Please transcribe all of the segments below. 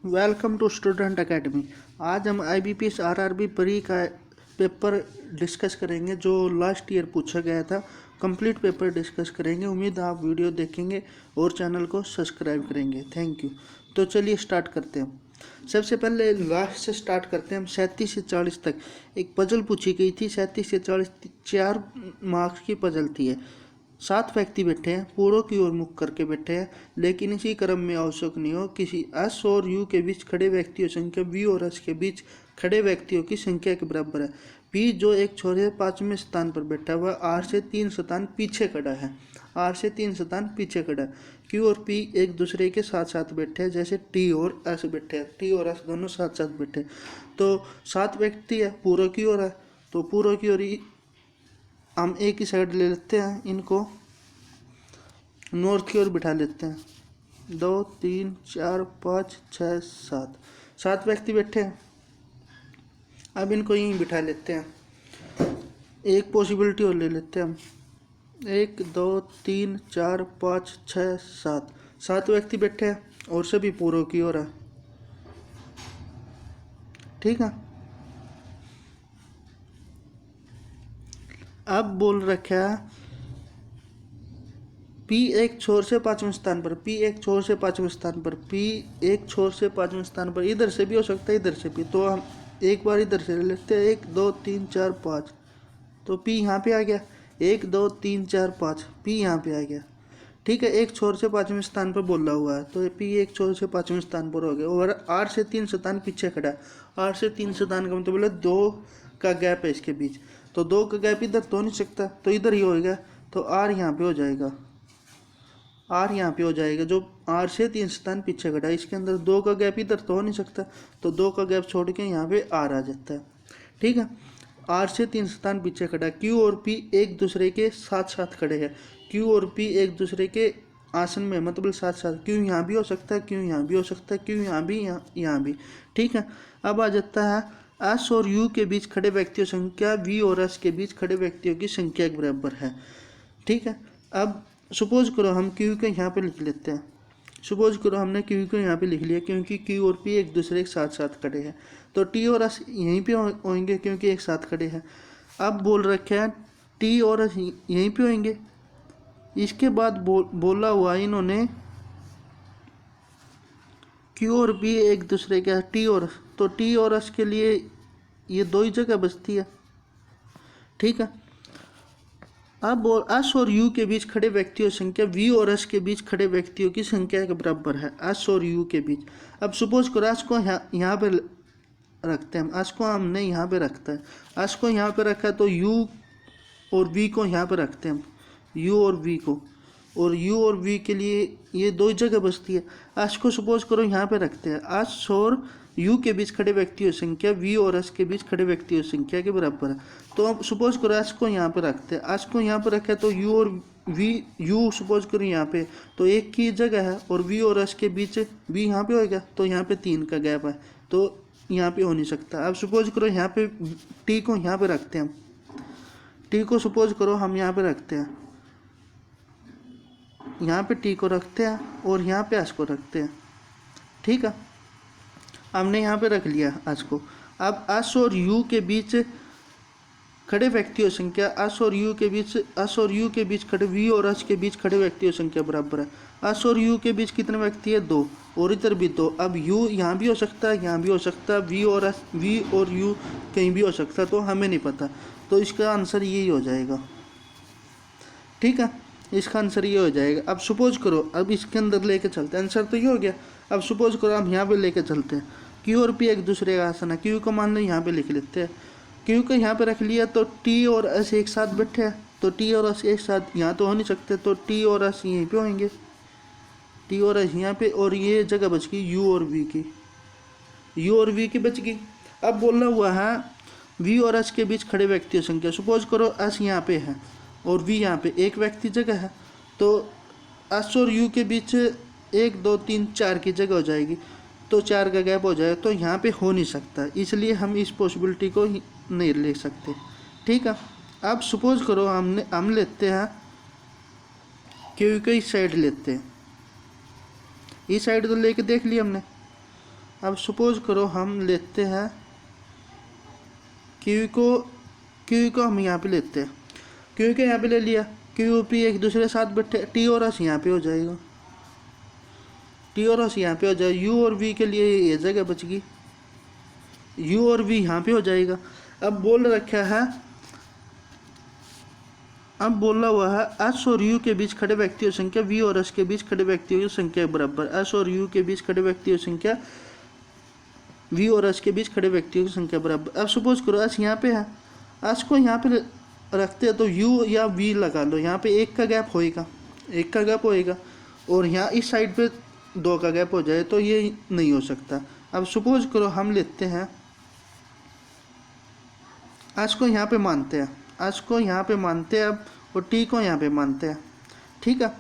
Welcome to student academy. आज हम IBPS RRB pre का पेपर डिस्कस करेंगे जो लास्ट ईयर पूछा गया था। कंप्लीट पेपर डिस्कस करेंगे। उम्मीद है आप वीडियो देखेंगे और चैनल को सब्सक्राइब करेंगे। Thank you. तो चलिए स्टार्ट करते हैं। सबसे पहले लास्ट से स्टार्ट करते हैं। हम 37 से 40 तक एक पजल पूछी गई थी। 37 से 40 4 मार्क्स की पजल थी। 7 व्यक्ति बैठे हैं, पूर्व की ओर मुख करके बैठे हैं, लेकिन इसी क्रम में आवश्यक नहीं हो। किसी S और U के बीच खड़े व्यक्तियों की संख्या V और S के बीच खड़े व्यक्तियों की संख्या के बराबर है। P जो एक छोरे 5वें स्थान पर बैठा हुआ R से 3 स्थान पीछे खड़ा है। R से 3 स्थान पीछे खड़ा है। Q और P एक दूसरे के साथ साथ बैठे हैं, जैसे T और S बैठे हैं। T और S दोनों साथ साथ बैठे हैं। तो 7 व्यक्ति है, पूर्व की ओर है, तो पूर्व की ओर हम एक ही साइड ले लेते हैं। इनको नॉर्थ की ओर बिठा लेते हैं। 2 3 4 5 6 7 7 व्यक्ति बैठे हैं। अब इनको यहीं बिठा लेते हैं। एक पॉसिबिलिटी और ले लेते हैं हम। 1 2 3 4 5 6 7 7 व्यक्ति बैठे हैं और सभी पूर्व की ओर है। ठीक है। अब बोल रखा है P एक छोर से 5वें स्थान पर, P एक छोर से 5वें स्थान पर, P एक छोर से 5वें स्थान पर, इधर से भी हो सकता है, इधर से भी। तो हम एक बार इधर से ले लेते हैं। 1 2 3 4 5, तो P यहाँ पे आ गया। 1 2 3 4 5, P यहाँ पे आ गया। ठीक है। एक छोर से 5वें स्थान पर बोला हुआ है, तो P एक छोर से 5वें स्थान पर हो गया। और R से 3 स्थान पीछे खड़ा है। R से 3 स्थान का मतलब बोला 2 का गैप है इसके बीच, तो 2 का गैप इधर तो नहीं सकता, तो इधर ही होएगा। तो R यहाँ पे हो जाएगा। R यहाँ पे हो जाएगा। जो R से 3 स्थान पीछे खड़ा है, इसके अंदर 2 का गैप इधर तो हो नहीं सकता, तो 2 का गैप छोड़ के यहाँ पे R आ जाता है। ठीक है। R से 3 स्थान पीछे खड़ा है। Q और P एक दूसरे के साथ साथ खड़े हैं। Q और P एक दूसरे के आसन में, मतलब साथ साथ। Q यहाँ भी हो सकता है, Q यहाँ भी हो सकता है, Q यहाँ भी, यहाँ भी। ठीक है। अब आ जाता है S और U के बीच खड़े व्यक्तियों की संख्या V और S के बीच खड़े व्यक्तियों की संख्या के बराबर है। ठीक है। अब सपोज करो हम Q को यहाँ पे लिख लेते हैं। सपोज करो हमने Q को यहाँ पे लिख लिया, क्योंकि Q और P एक दूसरे के साथ साथ खड़े हैं। तो T और S यहीं पे होंगे क्योंकि एक साथ खड़े हैं। अब बोल रखे हैं T और S यहीं पे होंगे। इसके बाद बोला हुआ इन्होंने Q और P एक दूसरे के T और S, तो T और S के लिए ये 2 ही जगह बचती है। ठीक है। अब S और U के बीच खड़े व्यक्तियों की संख्या V और S के बीच खड़े व्यक्तियों की संख्या के बराबर है। S और U के बीच। अब सपोज करो S को यहाँ पे रखते हैं हम। S को हमने यहाँ पे रखता है। S को यहाँ पे रखा है, तो U और V को यहाँ पे रखते हैं हम। U और V को, और U और V के लिए ये 2 जगह बचती है। S को सपोज करो यहाँ पे रखते हैं। S और U के बीच खड़े व्यक्तियों की संख्या V और S के बीच खड़े व्यक्तियों की संख्या के बराबर है। तो अब सपोज करो S को यहाँ पे रखते हैं। S को यहाँ पे रखा है, तो U और V, U सपोज करो यहाँ पे, तो एक की जगह है, और V और S के बीच V यहाँ पे होगा, तो यहाँ पे 3 का गैप है, तो यहाँ पे हो नहीं सकता। अब सपोज करो यहाँ पे T को यहाँ पे रखते हैं हम। T को सपोज करो हम यहाँ पे रखते हैं। यहाँ पे T को रखते हैं और यहाँ पे S को रखते हैं। ठीक है। हमने यहाँ पे रख लिया S को। अब S और U के बीच खड़े व्यक्तियों की संख्या, S और U के बीच खड़े V और S के बीच खड़े व्यक्तियों की संख्या बराबर है। S और U के बीच कितने व्यक्ति है? 2, और इधर भी 2। अब U यहाँ भी हो सकता है, यहाँ भी हो सकता है, V और U कहीं भी हो सकता है, तो हमें नहीं पता। तो इसका आंसर यही हो जाएगा। ठीक है। इसका आंसर ये हो जाएगा। अब सपोज करो, अब इसके अंदर लेके चलते हैं। आंसर तो ये हो गया। अब सपोज करो हम यहाँ पे लेके चलते हैं। Q और P एक दूसरे का आसन है। Q को मान लो यहाँ पे लिख लेते हैं। Q को यहाँ पे रख लिया, तो T और S एक साथ बैठे हैं, तो T और S एक साथ यहाँ तो हो नहीं सकते, तो T और S यहीं पे होंगे। T और S यहाँ पे, और ये जगह बच गई U और V की। U और V की बच गई। अब बोलना हुआ है V और S के बीच खड़े व्यक्तियों की संख्या। सपोज करो S यहाँ पे है और V यहाँ पे, एक व्यक्ति जगह है, तो S और U के बीच 1 2 3 4 की जगह हो जाएगी, तो 4 का गैप हो जाएगा, तो यहाँ पे हो नहीं सकता, इसलिए हम इस पॉसिबिलिटी को नहीं ले सकते। ठीक है। अब सपोज करो हम लेते हैं Q को इस साइड लेते हैं। इस साइड तो लेके देख लिया हमने, अब सपोज करो हम लेते हैं क्यू को हम यहाँ पे लेते हैं, क्यू के यहाँ पे ले लिया, क्यू पी एक दूसरे के साथ बैठे, टी और एस यहाँ पे हो जाएगा, टी और एस यहाँ पे हो जाएगा, यू और वी के लिए ये जगह बच गई, यू और वी यहाँ पे हो जाएगा। अब बोल रखा है, अब बोला हुआ है एस और यू के बीच खड़े व्यक्तियों की संख्या वी और एस के बीच खड़े व्यक्तियों की संख्या के बराबर। एस और यू के बीच खड़े व्यक्तियों की संख्या वी और एस के बीच खड़े व्यक्तियों की संख्या बराबर। अब सपोज करो एस यहाँ पे है, एस को यहाँ पे रखते हैं तो यू या वी लगा लो, यहाँ पे एक का गैप होएगा, एक का गैप होएगा, और यहाँ इस साइड पे दो का गैप हो जाए तो ये नहीं हो सकता। अब सपोज करो हम लेते हैं एस को यहाँ पे मानते हैं, एस को यहाँ पे मानते हैं अब, और टी को यहाँ पे मानते हैं, ठीक है।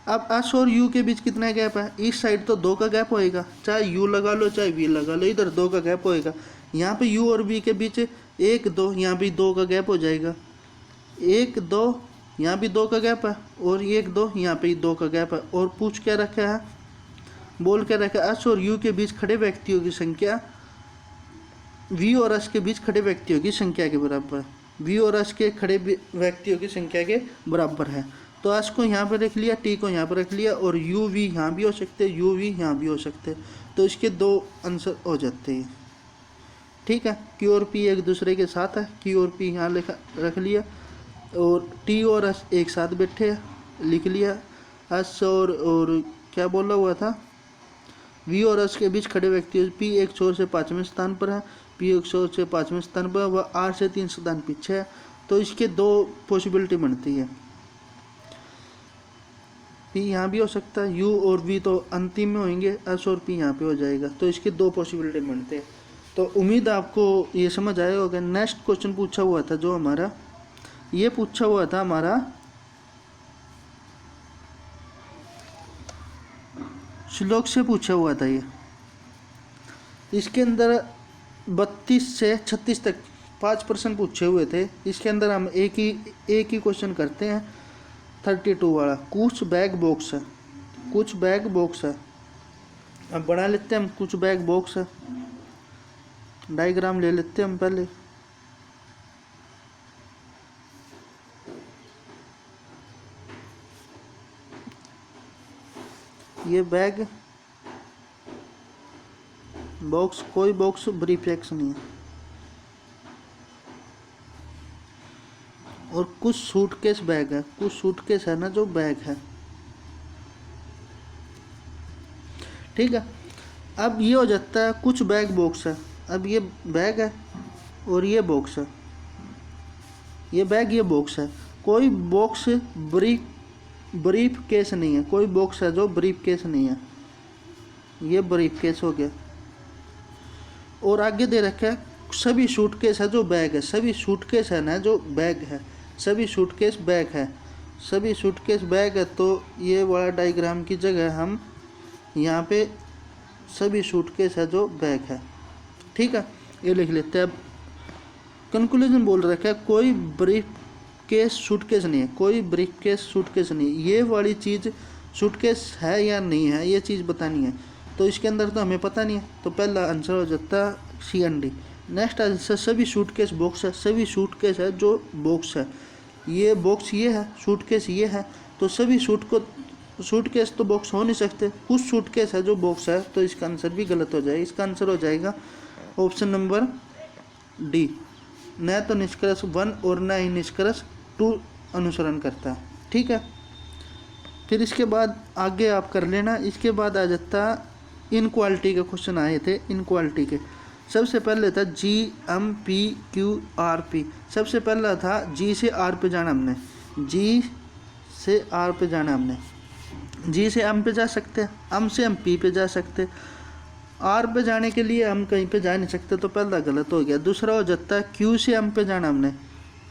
अब एस और यू के बीच कितना गैप है, इस साइड तो दो का गैप होएगा, चाहे यू लगा लो चाहे वी लगा लो, इधर दो का गैप होएगा। यहाँ पे यू और वी के बीच एक दो, यहाँ भी दो का गैप हो जाएगा, एक दो, यहाँ भी दो का गैप है, और एक दो, यहाँ पे दो का गैप है। और पूछ क्या रखा है, बोल क्या रखा है, एस और यू के बीच खड़े व्यक्तियों की संख्या वी और एस के बीच खड़े व्यक्तियों की संख्या के बराबर है, वी और एस के खड़े व्यक्तियों की संख्या के बराबर है। तो एस को यहाँ पर रख लिया, टी को यहाँ पर रख लिया, और यू वी यहाँ भी हो सकते हैं, यू वी यहाँ भी हो सकते हैं, तो इसके दो आंसर हो जाते हैं, ठीक है। क्यू और पी एक दूसरे के साथ है, क्यू और पी यहाँ रख लिया, और टी और एस एक साथ बैठे हैं, लिख लिया। एस और क्या बोला हुआ था, वी और एस के बीच खड़े व्यक्ति, पी एक छोर से 5वें स्थान पर है, पी एक छोर से 5वें स्थान पर, वह आर से 3 स्थान पीछे है, तो इसके दो पॉसिबिलिटी बनती है, पी यहाँ भी हो सकता है, यू और वी तो अंतिम में होंगे, एस और पी यहाँ पे हो जाएगा, तो इसके दो पॉसिबिलिटी बनते हैं। तो उम्मीद आपको ये समझ आया होगा। नेक्स्ट क्वेश्चन पूछा हुआ था जो हमारा, ये पूछा हुआ था हमारा श्लोक से पूछा हुआ था ये, इसके अंदर 32 से 36 तक 5% पूछे हुए थे। इसके अंदर हम एक ही क्वेश्चन करते हैं, 32 वाला। कुछ बैग बॉक्स है, कुछ बैग बॉक्स है, अब बना लेते हैं हम। कुछ बैग बॉक्स है, डायग्राम ले लेते हैं हम पहले। ये बैग बॉक्स, कोई बॉक्स ब्रीफकेस नहीं है, और कुछ सूटकेस बैग है, कुछ सूटकेस है ना जो बैग है, ठीक है। अब ये हो जाता है कुछ बैग बॉक्स है, अब ये बैग है और ये बॉक्स है, ये बैग ये बॉक्स है, कोई बॉक्स ब्रीफ केस नहीं है, कोई बॉक्स है जो ब्रीफ केस नहीं है, ये ब्रीफ केस हो गया। और आगे दे रखा है सभी सूटकेस है जो बैग है, सभी सूटकेस है ना जो बैग है, सभी सूटकेस बैग है, सभी सूटकेस बैग है, तो ये वाला डायग्राम की जगह हम यहाँ पे सभी सूटकेस है जो बैग है, ठीक है, ये लिख लेते हैं। अब कंक्लूजन बोल रखा है कोई ब्रीफ केस सूटकेस नहीं है, कोई ब्रीफ केस सूटकेस नहीं है, ये वाली चीज़ सूटकेस है या नहीं है ये चीज़ बतानी है, तो इसके अंदर तो हमें पता नहीं है, तो पहला आंसर हो जाता है सी एंड डी। नेक्स्ट आंसर सभी सूटकेस बॉक्स है, सभी सूटकेस है जो बॉक्स है, ये बॉक्स ये है, सूटकेस ये है, तो सभी सूटकेस तो बॉक्स हो नहीं सकते, कुछ सूटकेस है जो बॉक्स है, तो इसका आंसर भी गलत हो जाएगा। इसका आंसर हो जाएगा ऑप्शन नंबर डी, न तो निष्कर्ष 1 और न ही निष्कर्ष 2 अनुसरण करता है, ठीक है। फिर इसके बाद आगे आप कर लेना। इसके बाद आ जाता इनक्वालिटी के क्वेश्चन आए थे, इनक्वालिटी के। सबसे पहले था GMPQRP, सबसे पहला था जी से आर पे जाना हमने, जी से आर पे जाना हमने, जी से एम पे जा सकते हैं, एम से हम पी पे जा सकते, आर पे जाने के लिए हम कहीं पे जा नहीं सकते, तो पहला गलत हो गया। दूसरा हो जाता है क्यू से एम पे जाना हमने,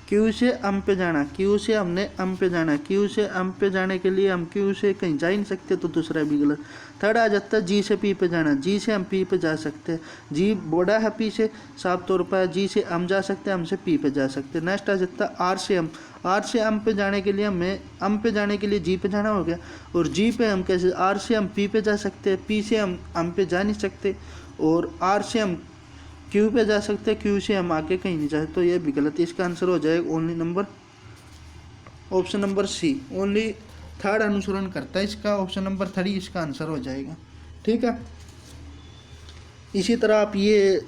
क्यू से अम पे जाना, क्यू से हमने अम पे जाना, क्यू से अम पे जाने के लिए हम क्यू से कहीं जा ही नहीं सकते, तो दूसरा भी गलत। थर्ड आ जाता है जी से पी पे जाना, जी से हम पी पे जा सकते हैं, जी बड़ा है पी से, साफ तौर पर जी से हम जा सकते हैं, हम से पी पे जा सकते हैं। नेक्स्ट आ जाता है आर से अम, आर से अम पे जाने के लिए हमें अम पे जाने के लिए जी पे जाना हो गया, और जी पे हम कैसे, आर से हम पी पे जा सकते हैं, पी से हम अम पे जा नहीं सकते, और आर से हम क्यू पे जा सकते हैं, क्यू से हम आगे कहीं नहीं जा सकते, तो ये भी गलत। इसका आंसर हो जाएगा only number option number C, only third अनुसरण करता है इसका, ऑप्शन नंबर 3 इसका आंसर हो जाएगा। ठीक है, इसी तरह आप ये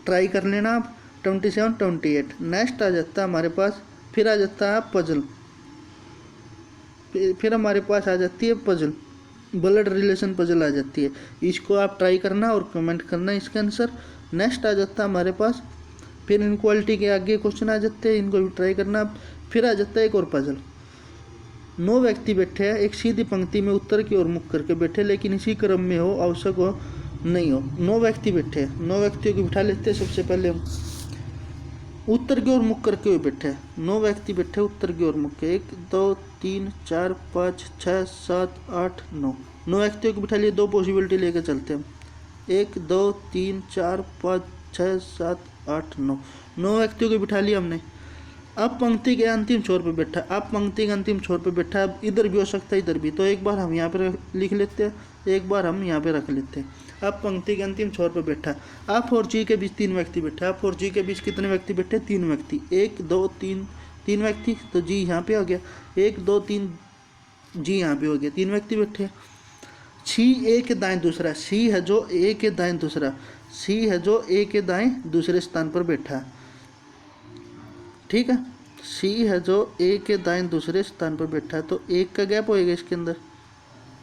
ट्राई कर लेना आप। 27 28 नेक्स्ट आ जाता है हमारे पास, फिर आ जाता है पजल, फिर हमारे पास आ जाती है पजल, ब्लड रिलेशन पजल आ जाती है। इसको आप ट्राई करना और कमेंट करना इसका आंसर। नेक्स्ट आ जाता है हमारे पास, फिर इनक्वालिटी के आगे क्वेश्चन आ जाते हैं, इनको भी ट्राई करना। फिर आ जाता है एक और पजल, 9 व्यक्ति बैठे हैं एक सीधी पंक्ति में उत्तर की ओर मुख करके बैठे, लेकिन इसी क्रम में हो, आवश्यक हो नहीं हो। 9 व्यक्ति बैठे हैं, 9 व्यक्तियों को बिठा लेते हैं। सबसे पहले हम उत्तर की ओर मुख करके हुए बैठे हैं, 9 व्यक्ति बैठे उत्तर की ओर मुख के, 1 2 3 4 5 6 7 8 9, 9 व्यक्तियों को बिठा लिए। 2 पॉसिबिलिटी लेकर चलते हैं, 1 2 3 4 5 6 7 8 9, 9 व्यक्तियों को बिठा लिया हमने। अब पंक्ति के अंतिम छोर पे बैठा, अब पंक्ति के अंतिम छोर पे बैठा, अब इधर भी हो सकता है इधर भी, तो एक बार हम यहाँ पे लिख लेते हैं, एक बार हम यहाँ पे रख लेते हैं। अब पंक्ति के अंतिम छोर पे बैठा, एफ और जी के बीच 3 व्यक्ति बैठा, एफ और जी के बीच कितने व्यक्ति बैठे, 3 व्यक्ति, 1 2 3 3 व्यक्ति, तो जी यहाँ पे हो गया, 1 2 3 जी यहाँ पे हो गया, 3 व्यक्ति बैठे। सी ए के दाएं दूसरा, सी है जो ए के दाएं दूसरा, सी है जो ए के दाएं दूसरे स्थान पर बैठा है। ठीक है, सी है जो ए के दाएं दूसरे स्थान पर बैठा है, तो 1 का गैप होएगा इसके अंदर।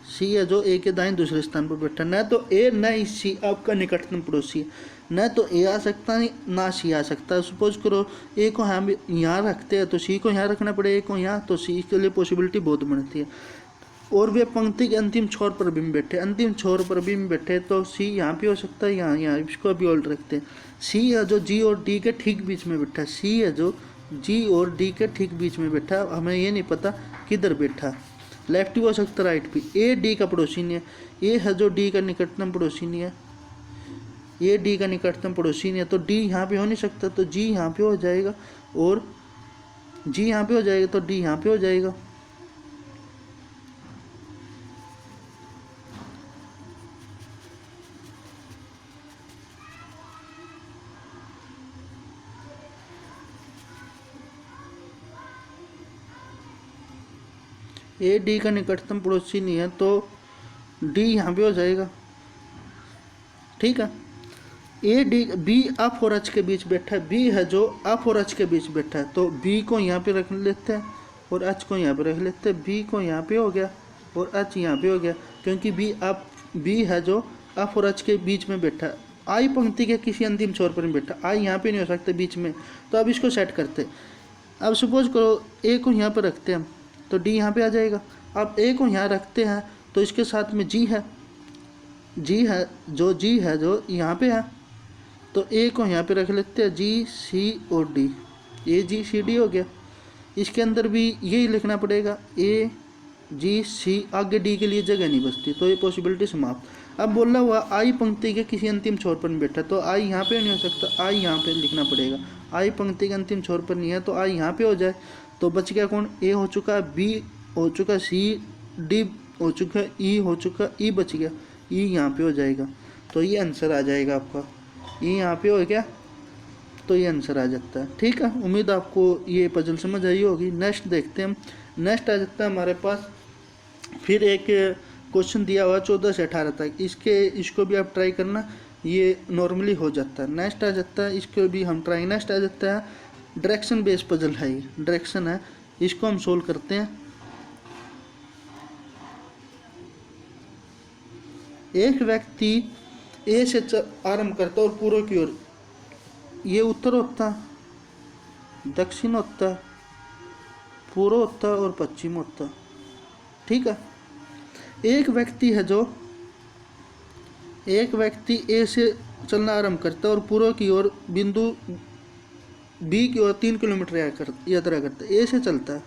सी है जो ए के दाएं दूसरे स्थान पर बैठा, न तो ए न ही सी आपका निकटतम पड़ोसी है, न तो ए आ सकता है ना सी आ सकता है। सपोज करो ए को हम यहाँ रखते हैं तो सी को यहाँ रखना पड़ेगा, ए को यहाँ, तो सी के लिए पॉसिबिलिटी बहुत बनती है। और वे पंक्ति के अंतिम छोर पर भी बैठे, अंतिम छोर पर भी बैठे, तो सी यहाँ पे हो सकता है, यहाँ यहाँ, इसको अभी ऑल्ट रखते हैं। सी है जो जी और डी के ठीक बीच में बैठा, सी है जो जी और डी के ठीक बीच में बैठा, हमें ये नहीं पता किधर बैठा, लेफ्ट भी हो सकता है राइट भी। ए डी का पड़ोसी नहीं है, ए है जो डी का निकटतम पड़ोसी नहीं है, ए डी का निकटतम पड़ोसी नहीं है, तो डी यहाँ पे हो नहीं सकता, तो जी यहाँ पे हो जाएगा, और जी यहाँ पे हो जाएगा, तो डी यहाँ पे हो जाएगा। ए डी का निकटतम पड़ोसी नहीं है, तो डी यहाँ पे हो जाएगा। ठीक है, ए डी बी एफ और एच के बीच बैठा है, बी है जो एफ और एच के बीच बैठा है, तो बी को यहाँ पे रख लेते हैं और एच को यहाँ पे रख लेते हैं। बी को यहाँ पे हो गया और एच यहाँ पे हो गया, क्योंकि बी है जो एफ और एच के बीच में बैठा है। आई पंक्ति के किसी अंतिम छोर पर नहीं बैठा, आई यहाँ पे नहीं हो सकता बीच में, तो अब इसको सेट करते। अब सपोज करो ए को यहाँ पर रखते हैं हम, तो डी यहाँ पे आ जाएगा। अब ए को यहाँ रखते हैं तो इसके साथ में जी है, जी है जो यहाँ पे है, तो ए को यहाँ पे रख लेते हैं, जी सी और डी, ए जी सी डी हो गया। इसके अंदर भी यही लिखना पड़ेगा, ए जी सी, आगे डी के लिए जगह नहीं बचती, तो ये पॉसिबिलिटी समाप्त। अब बोला हुआ आई पंक्ति के किसी अंतिम छोर पर नहीं बैठा, तो आई यहाँ पे नहीं हो सकता, आई यहाँ पे लिखना पड़ेगा। आई पंक्ति के अंतिम छोर पर नहीं है, तो आई यहाँ पे हो जाए, तो बच गया कौन, ए हो चुका, बी हो चुका, सी डी हो चुका, ई हो चुका, ई बच गया, ई यहाँ पे हो जाएगा, तो ये आंसर आ जाएगा आपका, ई यहाँ पे हो गया, तो ये आंसर आ जाता है। ठीक है, उम्मीद आपको ये पजल समझ आई होगी। नेक्स्ट देखते हैं हम। नेक्स्ट आ जाता है हमारे पास फिर एक क्वेश्चन दिया हुआ 14 से 18 तक, इसको भी आप ट्राई करना, ये नॉर्मली हो जाता है। नेक्स्ट आ जाता है, इसको भी हम ट्राई। नेक्स्ट आ जाता है डायरेक्शन बेस्ड पजल है, ये डायरेक्शन है, इसको हम सोल्व करते हैं। एक व्यक्ति ए से आरंभ करता और पूर्व की ओर, ये उत्तर होता, दक्षिण होता, पूर्व होता और पश्चिम होता। ठीक है, एक व्यक्ति है जो, एक व्यक्ति ए से चलना आरंभ करता और पूर्व की ओर बिंदु बी की ओर 3 किलोमीटर यात्रा करता है, ए से चलता है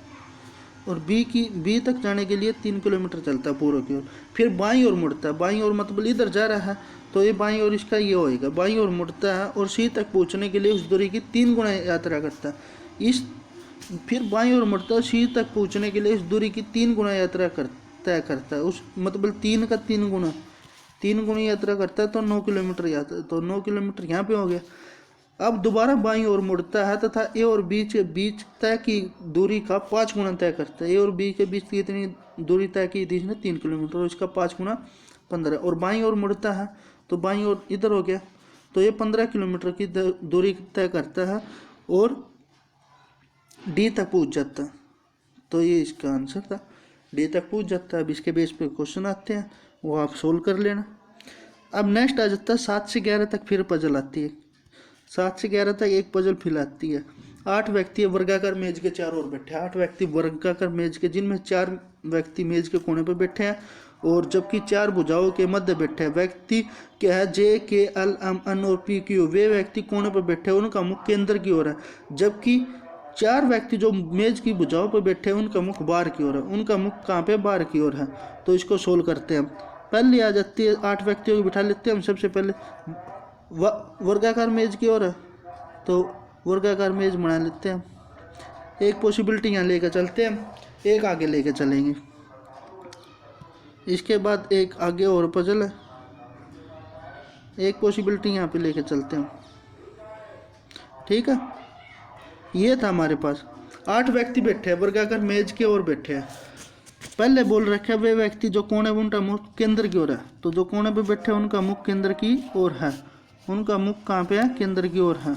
और बी तक जाने के लिए 3 किलोमीटर चलता है पूर्व की ओर, फिर बाईं ओर मुड़ता है, बाईं ओर मतलब इधर जा रहा है तो ये बाईं ओर इसका ये होएगा, बाईं ओर मुड़ता है और सी तक पहुंचने के लिए उस दूरी की 3 गुना यात्रा करता है। इस फिर बाईं ओर मुड़ता है, सी तक पहुंचने के लिए इस दूरी की 3 गुना यात्रा तय करता है, उस मतलब 3 का 3 गुना, 3 गुना यात्रा करता है तो 9 किलोमीटर यात्रा, तो 9 किलोमीटर यहाँ पे हो गया। अब दोबारा बाईं ओर मुड़ता है तथा ए और बी के बीच तय की दूरी का 5 गुना तय करता है। ए और बी के बीच की इतनी दूरी तय की थी इसने 3 किलोमीटर और इसका 5 गुना 15, और बाईं ओर मुड़ता है तो बाईं ओर इधर हो गया तो ये 15 किलोमीटर की दूरी तय करता है और डी तक पहुंच जाता है। तो ये इसका आंसर था, डी तक पहुंच जाता है। अब इसके बेस पे क्वेश्चन आते हैं, वो आप सोल्व कर लेना। अब नेक्स्ट आ जाता है 7 से 11 तक फिर पजल आती है। 7 से 11 तक एक पजल फिर आती है। 8 व्यक्ति वर्गाकार मेज के चारों ओर बैठे हैं, 8 व्यक्ति वर्गाकार मेज के, जिनमें 4 व्यक्ति मेज के कोने पर बैठे हैं और जबकि 4 भुजाओं के मध्य बैठे हैं। व्यक्ति क्या है, जे के एल एम एन और पी क्यू, वे व्यक्ति कोने पर बैठे हैं, उनका मुख केंद्र की ओर है, जबकि 4 व्यक्ति जो मेज की भुजाओं पर बैठे हैं उनका मुख बाहर की ओर है। उनका मुख कहाँ पे, बाहर की ओर है। तो इसको सोल्व करते हैं हम। पहले आ जाती है 8 व्यक्तियों को बिठा लेते हैं हम। सबसे पहले वर्गाकार मेज की ओर है तो वर्गाकार मेज बना लेते हैं हम। एक पॉसिबिलिटी यहाँ लेकर चलते हैं हम, एक आगे लेकर चलेंगे। इसके बाद एक आगे और पजल है, एक पॉसिबिलिटी यहाँ पे लेकर चलते हैं। ठीक है, ये था हमारे पास 8 व्यक्ति बैठे हैं वर्गाकार मेज के ओर बैठे हैं। पहले बोल रखे वे व्यक्ति जो कोने में, उनका मुख केंद्र की ओर है, तो जो कोने पे बैठे हैं उनका मुख केंद्र की ओर है। उनका मुख कहाँ पे है, केंद्र की ओर है।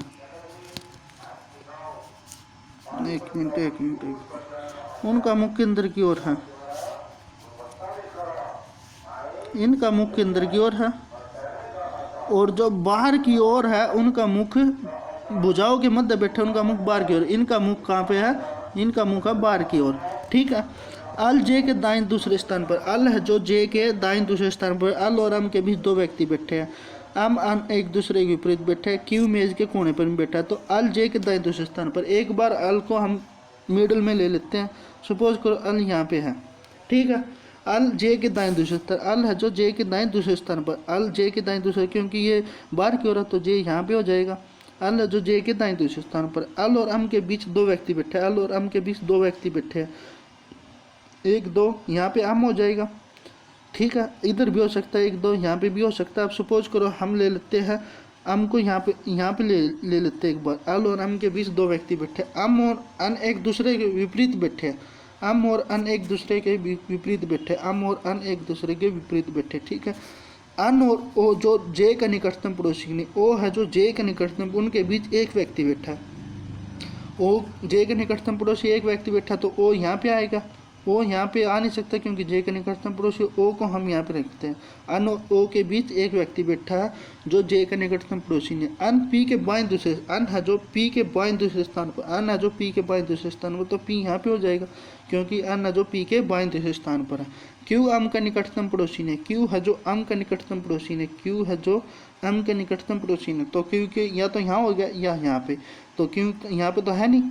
एक मिनट, उनका मुख केंद्र की ओर है, इनका मुख केंद्र की ओर है। और जो बाहर की ओर है उनका मुख, भुजाओं के मध्य बैठे उनका मुख बाहर की ओर। इनका मुख कहाँ पे है, इनका मुख है बाहर की ओर। ठीक है, अल जे के दाएं दूसरे स्थान पर, अल है जो जे के दाएं दूसरे स्थान पर, अल और अम के बीच 2 व्यक्ति बैठे हैं। अम अन एक दूसरे के विपरीत बैठे हैं। क्यू मेज के कोने पर बैठा है। तो अल जे के दाएं दूसरे स्थान पर, एक बार अल को हम मिडल में ले लेते हैं। सपोज करो अल यहाँ पे है। ठीक है, अल जे के दाएं दूसरे स्थान, अल है जो जे के दाएं दूसरे स्थान पर, अल जे के दाएं दूसरे, क्योंकि ये बाहर की ओर है तो जे यहाँ पे हो जाएगा। अल है जो जे के दाएं दूसरे स्थान पर, अल और अम के बीच 2 व्यक्ति बैठे हैं। अल और अम के बीच 2 व्यक्ति बैठे हैं, 1 2 यहाँ पे अम हो जाएगा। ठीक है, इधर भी हो सकता है 1 2 यहाँ पे भी हो सकता है। अब सपोज करो हम ले लेते हैं अम को यहाँ पे ले लेते हैं एक बार। अल और अम के बीच 2 व्यक्ति बैठे, अम और अन एक दूसरे के विपरीत बैठे, अम और अन एक दूसरे के विपरीत बैठे, अम और अन एक दूसरे के विपरीत बैठे। ठीक है, अन और ओ जो जे का निकटतम पड़ोसी नहीं, ओ है जो जे का निकटतम, उनके बीच 1 व्यक्ति बैठा है। ओ जे के निकटतम पड़ोसी 1 व्यक्ति बैठा तो ओ यहाँ पे आएगा। ओ यहाँ पे आ नहीं सकता क्योंकि जे के निकटतम पड़ोसी, ओ को हम यहाँ पे रखते हैं। अन और ओ के बीच 1 व्यक्ति बैठा है जो जे के निकटतम पड़ोसी ने। अन पी के बाएं दूसरे, अन है जो पी के बाएं दूसरे स्थान पर, अन है जो पी के बाएं दूसरे स्थान पर, तो पी यहाँ पे हो जाएगा क्योंकि अन है जो पी के बाएं दूसरे स्थान पर है। क्यू अम का निकटतम पड़ोसी ने, क्यू है जो अम का निकटतम पड़ोसी ने, क्यू है जो अम के निकटतम पड़ोसी ने। तो क्यू के या तो यहाँ हो गया या यहाँ पे, तो क्यू यहाँ पे तो है नहीं,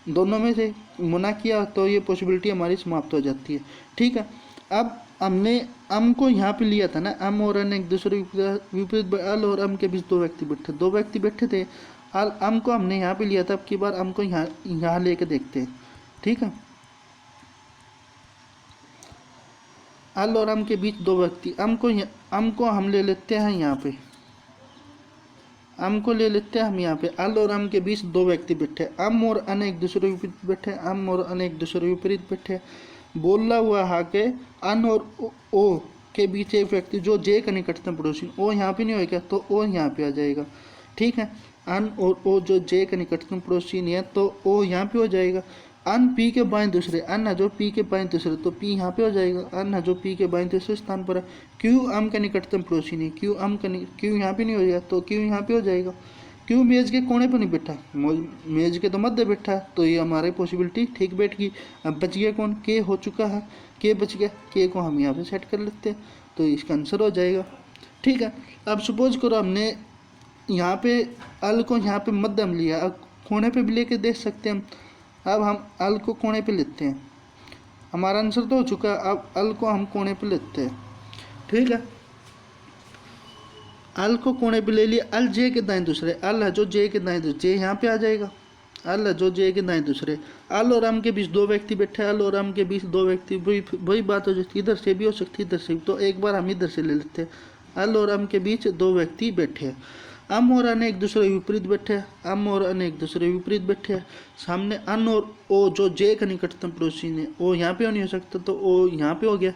दोनों में से मना किया तो ये पॉसिबिलिटी हमारी समाप्त हो जाती है। ठीक है, अब हमने अम को यहाँ पे लिया था ना, अम और अन एक दूसरे विपरीत, अल और अम के बीच 2 व्यक्ति बैठे, 2 व्यक्ति बैठे थे। अल अम को हमने यहाँ पे लिया था, अब की बार अम को यहाँ लेके देखते हैं। ठीक है, अल और अम के बीच 2 व्यक्ति, अम को हम ले लेते हैं यहाँ पे, अम को ले लेते हैं हम यहाँ पे। अल और अम के बीच 2 व्यक्ति बैठे, अम और अन एक दूसरे के विपरीत बैठे, अम और अन एक दूसरे के विपरीत बैठे। बोला हुआ है कि अन और ओ के बीच 1 व्यक्ति जो जे का निकटतम पड़ोसी, ओ यहाँ पे नहीं होगा तो ओ यहाँ पे आ जाएगा। ठीक है, अन और ओ जो जे का निकटतम पड़ोसी नहीं है तो ओ यहाँ पे हो जाएगा। अन पी के बाएं दूसरे, अन है जो पी के बाएं दूसरे, तो पी यहाँ पे हो जाएगा। अन है जो पी के बाएं दूसरे स्थान पर है। क्यू अम का निकटतम पड़ोसी नहीं, क्यू यहाँ पे नहीं हो जाएगा तो क्यू यहाँ पे हो जाएगा। क्यू मेज के कोने पर नहीं बैठा, मेज के तो मध्य बैठा है, तो ये हमारी पॉसिबिलिटी ठीक बैठ गई। अब बच गया कौन, के हो चुका है, के बच गया, के को हम यहाँ पे सेट कर लेते हैं तो इसका आंसर हो जाएगा। ठीक है, अब सपोज करो हमने यहाँ पे अल को यहाँ पे मध्यम लिया, कोने पे भी लेके देख सकते हैं हम। अब हम अल को कोने पे लेते हैं, हमारा आंसर तो हो चुका है। अब अल को हम कोने पे लेते हैं, ठीक है। अल को कोने पे ले लिया, अल जे के दाएं दूसरे, अल है जो जे के दाएं दूसरे, जे यहाँ पे आ जाएगा। अल है जो जे के दाएं दूसरे, अल और अम के बीच दो व्यक्ति बैठे, अल और अम के बीच दो व्यक्ति, वही बात हो जाती है, इधर से भी हो सकती है इधर से भी। तो एक बार हम इधर से ले लेते हैं, अल और अम के बीच दो व्यक्ति बैठे हैं, अम और अन एक दूसरे विपरीत बैठे हैं, अम और अन एक दूसरे विपरीत बैठे हैं। सामने अन और ओ जो जे का निकटतम पड़ोसी ने, ओ यहाँ पे नहीं हो सकता तो ओ यहाँ पे हो गया।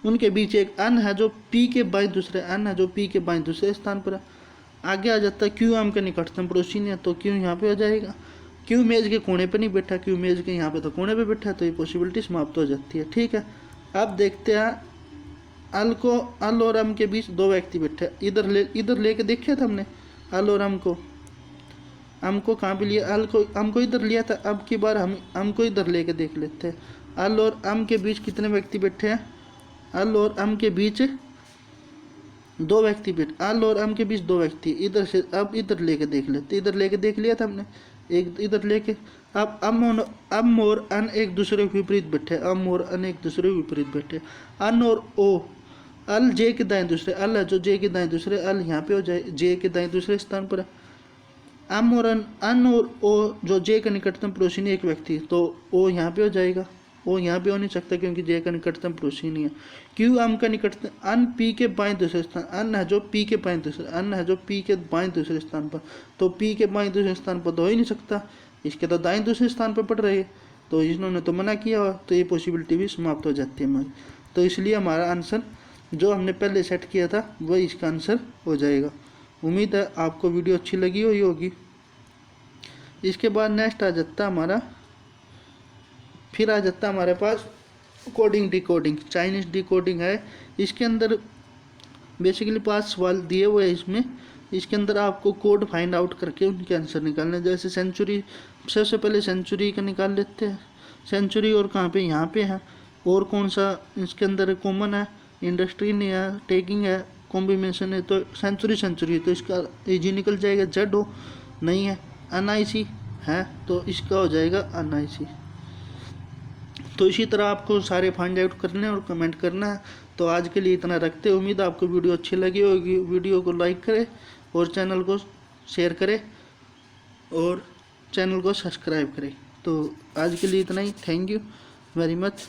उनके बीच एक अन है जो पी के बाएं दूसरे, अन है जो पी के बाएं दूसरे स्थान पर है। आगे आ जाता है क्यू अम के निकटतम पड़ोसी ने, तो क्यू यहाँ पे हो जाएगा। क्यू मेज के कोने पे नहीं बैठा, क्यू मेज के यहाँ पे तो कोने पे बैठा है, तो ये पॉसिबिलिटी समाप्त हो जाती है, ठीक है। अब देखते हैं अल और अम के बीच दो व्यक्ति बैठे, इधर लेके देखे थे हमने अल और अम को कहाँ पे लिया, अम को इधर लिया था। अब की बार हम अम को इधर लेके देख लेते हैं। अल और अम के बीच कितने व्यक्ति बैठे हैं, अल और अम के बीच दो व्यक्ति अल और अम के बीच दो व्यक्ति, इधर से अब इधर लेके देख लेते, इधर लेके देख लिया था हमने, एक इधर लेके। अब अम और अन एक दूसरे के विपरीत बैठे, अम और अन एक दूसरे के विपरीत बैठे। अन और ओ, अल जे के दाएं दूसरे, अल है जो जे के दाएं दूसरे, अल यहाँ पे हो जाए, जे के दाएं दूसरे स्थान पर है। अम और अन और ओ जो जे का निकटतम पड़ोसी नहीं एक व्यक्ति, तो ओ यहाँ पे हो जाएगा, वो यहाँ पे हो नहीं सकता क्योंकि जे का निकटतम पड़ोसी नहीं है। क्यू अम का निकटतम, अन पी के बाएं दूसरे स्थान, अन है जो पी के बाएं दूसरे, अन है जो पी के बाएं दूसरे स्थान पर, तो पी के बाएं दूसरे स्थान पर तो हो ही नहीं सकता, इसके तो दाएं दूसरे स्थान पर पड़ रही है, तो इन्होंने तो मना किया हुआ, तो ये पॉसिबिलिटी भी समाप्त हो जाती है हमारी। तो इसलिए हमारा आंसर जो हमने पहले सेट किया था वही इसका आंसर हो जाएगा। उम्मीद है आपको वीडियो अच्छी लगी हुई होगी। इसके बाद नेक्स्ट आ जाता हमारा, फिर आ जाता हमारे पास कोडिंग डिकोडिंग, चाइनीज डिकोडिंग है। इसके अंदर बेसिकली 5 सवाल दिए हुए हैं इसमें, इसके अंदर आपको कोड फाइंड आउट करके उनके आंसर निकालने। जैसे सेंचुरी, सबसे पहले सेंचुरी का निकाल लेते हैं, सेंचुरी और कहाँ पे, यहाँ पे है। और कौन सा इसके अंदर कॉमन है, इंडस्ट्री नहीं है, टेकिंग है, कॉम्बिनेशन है, तो सेंचुरी तो इसका इजी निकल जाएगा। जेड हो नहीं है, NIC है तो इसका हो जाएगा NIC। तो इसी तरह आपको सारे फाइंड आउट करने और कमेंट करना है। तो आज के लिए इतना रखते हैं, उम्मीद आपको वीडियो अच्छी लगी होगी। वीडियो को लाइक करें और चैनल को शेयर करें और चैनल को सब्सक्राइब करें। तो आज के लिए इतना ही, थैंक यू वेरी मच।